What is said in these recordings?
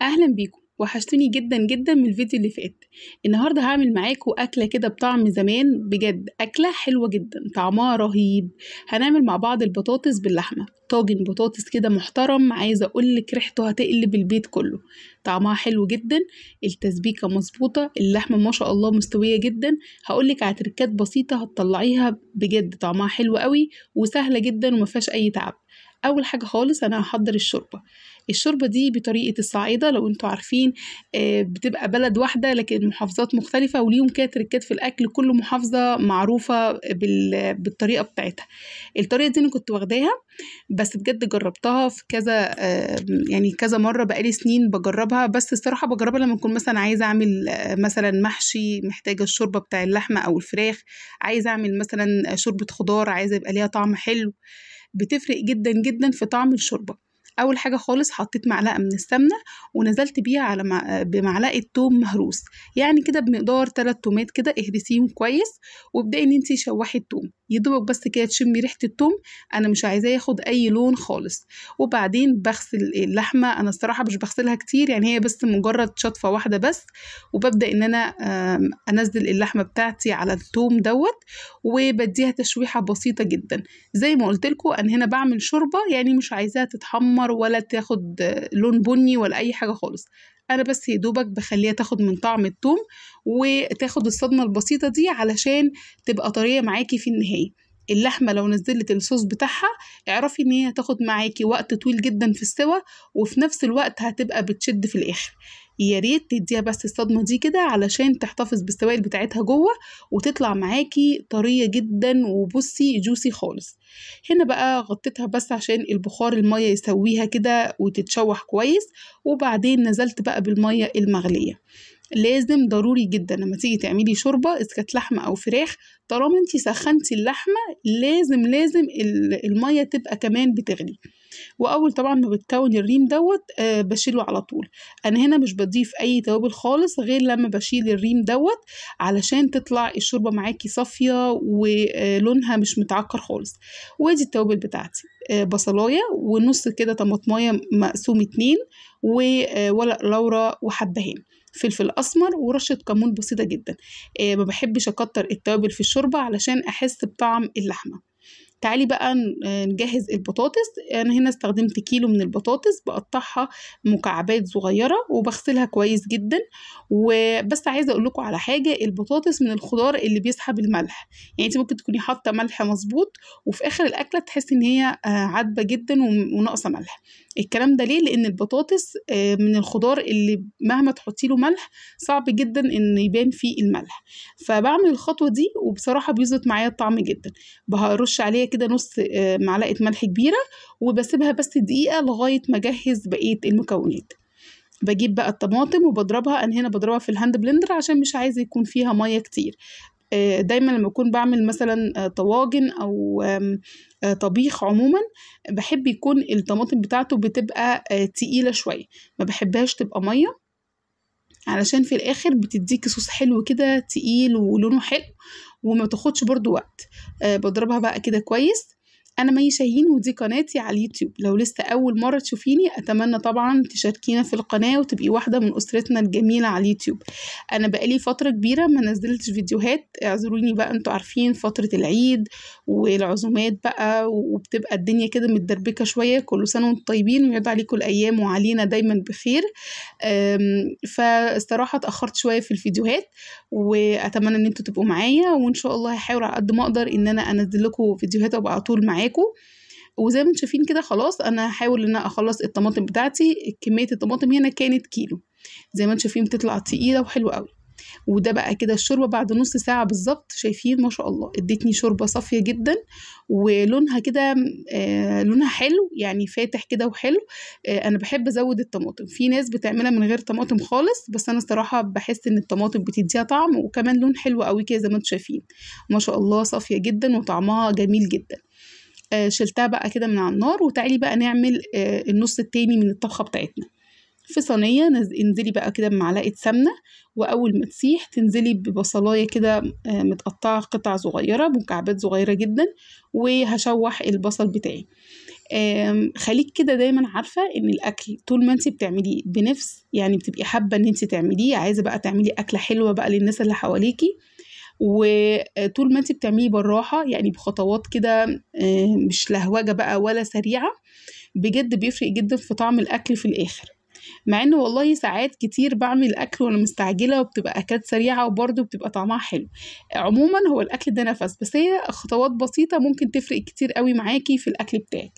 اهلا بيكم. وحشتوني جدا جدا من الفيديو اللي فات. النهارده هعمل معاكم اكله كده بطعم زمان، بجد اكله حلوه جدا طعمها رهيب. هنعمل مع بعض البطاطس باللحمه، طاجن بطاطس كده محترم، عايزه اقولك ريحته هتقلب البيت كله. طعمها حلو جدا، التسبيكه مظبوطه، اللحمه ما شاء الله مستويه جدا. هقولك على تركات بسيطه هتطلعيها بجد طعمها حلو قوي وسهله جدا ومفيهاش اي تعب. اول حاجه خالص انا هحضر الشوربه دي بطريقه الصعيده، لو انتوا عارفين. بتبقى بلد واحده لكن محافظات مختلفه وليهم كده تركات في الاكل، كل محافظه معروفه بالطريقه بتاعتها. الطريقه دي انا كنت واخداها، بس بجد جربتها في كذا يعني كذا مره، بقالي سنين بجربها، بس الصراحه بجربها لما اكون مثلا عايزه اعمل مثلا محشي، محتاجه الشوربه بتاع اللحمه او الفراخ، عايزه اعمل مثلا شوربه خضار، عايزه يبقى ليها طعم حلو. بتفرق جدا جدا في طعم الشوربة. اول حاجه خالص حطيت معلقه من السمنه، ونزلت بيها على بمعلقه توم مهروس، يعني كده بمقدار 3 تومات كده، اهرسيهم كويس وابدأي ان انتي شوحي التوم يدوبك بس كده تشمي ريحه التوم. انا مش عايزاه ياخد اي لون خالص. وبعدين بغسل اللحمه، انا الصراحه مش بغسلها كتير، يعني هي بس مجرد شطفه واحده بس. وببدأ ان انا انزل اللحمه بتاعتي على التوم دوت، وبديها تشويحه بسيطه جدا. زي ما قلت لكم انا هنا بعمل شوربه، يعني مش عايزاها تتحمر ولا تاخد لون بني ولا اي حاجه خالص. انا بس يا دوبك بخليها تاخد من طعم الثوم وتاخد الصدمه البسيطه دي علشان تبقى طريه معاكي في النهايه. اللحمه لو نزلت الصوص بتاعها اعرفي ان هي هتاخد معاكي وقت طويل جدا في السوى، وفي نفس الوقت هتبقى بتشد في الاخر. يا ريت تديها بس الصدمه دي كده علشان تحتفظ بالسوائل بتاعتها جوه وتطلع معاكي طريه جدا وبصي جوسي خالص. هنا بقى غطيتها بس عشان البخار المية يسويها كده وتتشوح كويس. وبعدين نزلت بقى بالمية المغلية. لازم ضروري جدا لما تيجي تعملي شوربة إذا كانت لحمة أو فراخ، طالما انتي سخنتي اللحمة لازم المية تبقى كمان بتغلي. واول طبعا ما بتكون الريم دوت بشيله على طول. انا هنا مش بضيف اي توابل خالص غير لما بشيل الريم دوت، علشان تطلع الشوربه معاكي صافيه ولونها مش متعكر خالص. وادي التوابل بتاعتي، بصلايه ونص كده طماطمايه مقسوم 2، وورق لورا وحبهان، فلفل اسمر ورشه كمون بسيطه جدا. ما بحبش اكتر التوابل في الشوربه علشان احس بطعم اللحمه. تعالي بقى نجهز البطاطس. انا هنا استخدمت كيلو من البطاطس، بقطعها مكعبات صغيره وبغسلها كويس جدا. وبس عايزه اقول لكم على حاجه، البطاطس من الخضار اللي بيسحب الملح، يعني انت ممكن تكوني حاطه ملح مظبوط وفي اخر الاكله تحسي ان هي عادبه جدا وناقصه ملح. الكلام ده ليه؟ لان البطاطس من الخضار اللي مهما تحطي له ملح صعب جدا ان يبان فيه الملح. فبعمل الخطوه دي وبصراحه بيظبط معايا الطعم جدا. برش عليها كده نص معلقة ملح كبيرة، وبسيبها بس دقيقة لغاية ما اجهز بقية المكونات. بجيب بقى الطماطم وبضربها، انا هنا بضربها في الهاند بلندر عشان مش عايزة يكون فيها مية كتير. دايما لما اكون بعمل مثلا طواجن او طبيخ عموما، بحب يكون الطماطم بتاعته بتبقى تقيلة شوية، ما بحبهاش تبقى مية، علشان في الاخر بتديكي صوص حلو كده تقيل ولونه حلو وما تاخدش برضو وقت. بضربها بقى كده كويس. انا مي شاهين ودي قناتي على اليوتيوب، لو لسه اول مره تشوفيني اتمنى طبعا تشاركينا في القناه وتبقي واحده من اسرتنا الجميله على اليوتيوب. انا بقالي فتره كبيره ما نزلتش فيديوهات، اعذروني بقى، انتوا عارفين فتره العيد والعزومات بقى وبتبقى الدنيا كده متدربكه شويه. كل سنه وانتم طيبين ويعود عليكم الايام وعلينا دايما بخير. فالصراحه اتاخرت شويه في الفيديوهات، واتمنى ان انتوا تبقوا معايا، وان شاء الله هحاول على قد ما اقدر ان انا انزل لكم فيديوهات وابقى على طول معاكم. وزي ما انتم شايفين كده خلاص انا هحاول ان انا اخلص الطماطم بتاعتي. كميه الطماطم هنا كانت كيلو، زي ما انتم شايفين بتطلع تقيله وحلوه قوي. وده بقى كده الشوربه بعد نص ساعه بالظبط، شايفين ما شاء الله ادتني شوربه صافيه جدا، ولونها كده لونها حلو يعني فاتح كده وحلو. انا بحب ازود الطماطم، في ناس بتعملها من غير طماطم خالص، بس انا الصراحه بحس ان الطماطم بتديها طعم وكمان لون حلو قوي كده زي ما انتم شايفين. ما شاء الله صافيه جدا وطعمها جميل جدا. شلتها بقى كده من على النار، وتعالي بقى نعمل النص التاني من الطبخه بتاعتنا. في صينية انزلي بقى كده بمعلقة سمنة، وأول ما تسيح تنزلي ببصلاية كده متقطعة قطع صغيرة مكعبات صغيرة جدا، وهشوح البصل بتاعي. خليك كده دايما عارفة ان الاكل طول ما انت بتعمليه بنفس، يعني بتبقي حابة ان انت تعمليه، عايزة بقى تعملي اكلة حلوة بقى للناس اللي حواليكي، وطول ما انت بتعمليه بالراحة يعني بخطوات كده مش لهوجة بقى ولا سريعة، بجد بيفرق جدا في طعم الاكل في الاخر. مع انه والله ساعات كتير بعمل اكل وانا مستعجله وبتبقى اكلات سريعه وبرده بتبقى طعمها حلو. عموما هو الاكل ده نفس، بس هي خطوات بسيطه ممكن تفرق كتير قوي معاكي في الاكل بتاعك.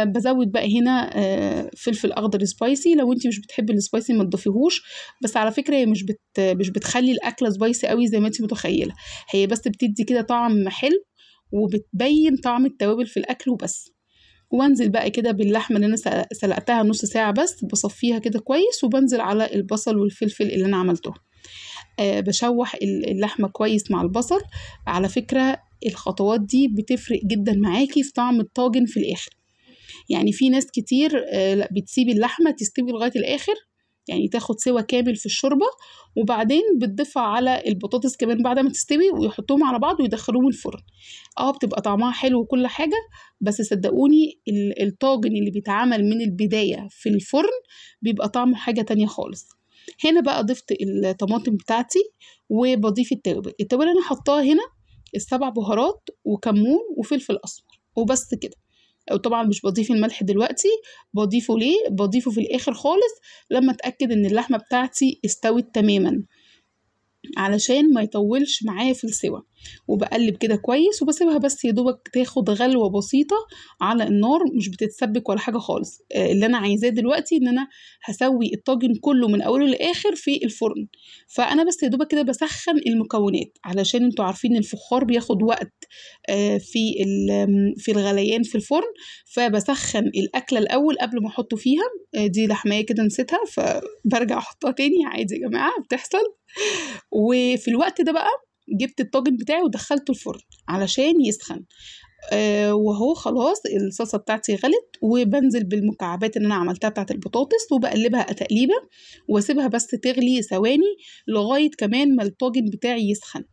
بزود بقى هنا فلفل اخضر سبايسي، لو انت مش بتحبي السبايسي ما تضيفيهوش، بس على فكره هي مش بتخلي الاكله سبايسي قوي زي ما انت متخيله، هي بس بتدي كده طعم حلو وبتبين طعم التوابل في الاكل وبس. وانزل بقى كده باللحمه اللي انا سلقتها نص ساعه، بس بصفيها كده كويس، وبنزل على البصل والفلفل اللي انا عملته. بشوح اللحمه كويس مع البصل. على فكره الخطوات دي بتفرق جدا معاكي في طعم الطاجن في الاخر. يعني في ناس كتير لا بتسيب اللحمه تستوي لغايه الاخر، يعني تاخد سوا كامل في الشوربه، وبعدين بتضيفها على البطاطس كمان بعد ما تستوي، ويحطوهم على بعض ويدخلوهم الفرن. بتبقى طعمها حلو وكل حاجه، بس صدقوني الطاجن اللي بيتعمل من البدايه في الفرن بيبقى طعمه حاجه تانية خالص. هنا بقى ضفت الطماطم بتاعتي وبضيف التوابل اللي انا حطاها هنا، السبع بهارات وكمون وفلفل اسمر وبس كده. وطبعا مش بضيف الملح دلوقتي، بضيفه ليه؟ بضيفه في الاخر خالص لما اتاكد ان اللحمه بتاعتي استوت تماما، علشان ما يطولش معايا في السوا. وبقلب كده كويس وبسيبها بس يا دوبك تاخد غلوه بسيطه على النار، مش بتتسبك ولا حاجه خالص. اللي انا عايزاه دلوقتي ان انا هسوي الطاجن كله من اوله لاخر في الفرن، فانا بس يا دوبك كده بسخن المكونات، علشان انتوا عارفين الفخار بياخد وقت في الغليان في الفرن. فبسخن الاكله الاول قبل ما احطه فيها. دي لحمايه كده نسيتها فبرجع احطها تاني، عادي يا جماعه بتحصل. وفي الوقت ده بقى جبت الطاجن بتاعي ودخلته الفرن علشان يسخن. وهو خلاص الصلصه بتاعتي غلت، وبنزل بالمكعبات اللي انا عملتها بتاعت البطاطس وبقلبها تقليبه، واسيبها بس تغلي ثواني لغايه كمان ما الطاجن بتاعي يسخن.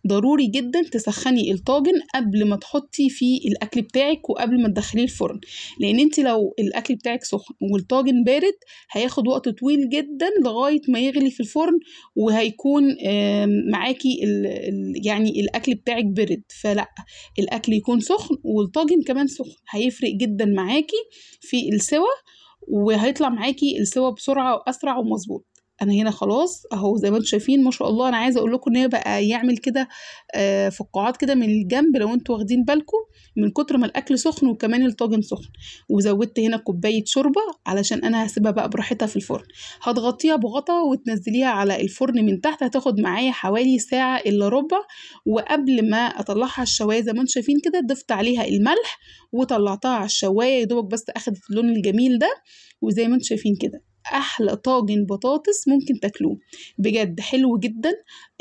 ضروري جدا تسخني الطاجن قبل ما تحطي فيه الاكل بتاعك وقبل ما تدخليه الفرن، لان انت لو الاكل بتاعك سخن والطاجن بارد هياخد وقت طويل جدا لغايه ما يغلي في الفرن، وهيكون معاكي يعني الاكل بتاعك برد. فلا، الاكل يكون سخن والطاجن كمان سخن، هيفرق جدا معاكي في السوا، وهيطلع معاكي السوا بسرعه واسرع ومظبوط. انا هنا خلاص اهو زي ما انتم شايفين ما شاء الله. انا عايزه اقول لكم ان هي بقى يعمل كده فقاعات كده من الجنب لو انتوا واخدين بالكم، من كتر ما الاكل سخن وكمان الطاجن سخن. وزودت هنا كوبايه شوربه علشان انا هسيبها بقى براحتها في الفرن. هتغطيها بغطا وتنزليها على الفرن من تحت، هتاخد معايا حوالي ساعه الا ربع. وقبل ما اطلعها الشوايه زي ما انتم شايفين كده ضفت عليها الملح وطلعتها على الشوايه، يا دوبك بس اخدت اللون الجميل ده. وزي ما انتم شايفين كده احلى طاجن بطاطس ممكن تاكلوه، بجد حلو جدا.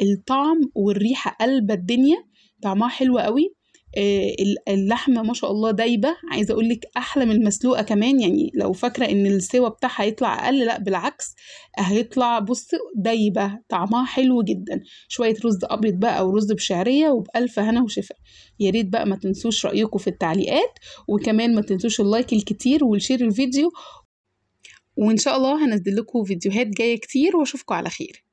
الطعم والريحه قلب الدنيا، طعمها حلو قوي. اللحمه ما شاء الله دايبه، عايزه اقول لك احلى من المسلوقه كمان. يعني لو فاكره ان السوا بتاعها هيطلع اقل، لا بالعكس، هيطلع بص دايبه، طعمها حلو جدا. شويه رز ابيض بقى او رز بشعريه وبالف هنا وشفا. يا ريت بقى ما تنسوش رايكم في التعليقات، وكمان ما تنسوش اللايك الكتير والشير الفيديو، وإن شاء الله هنزل لكم فيديوهات جاية كتير، وأشوفكم على خير.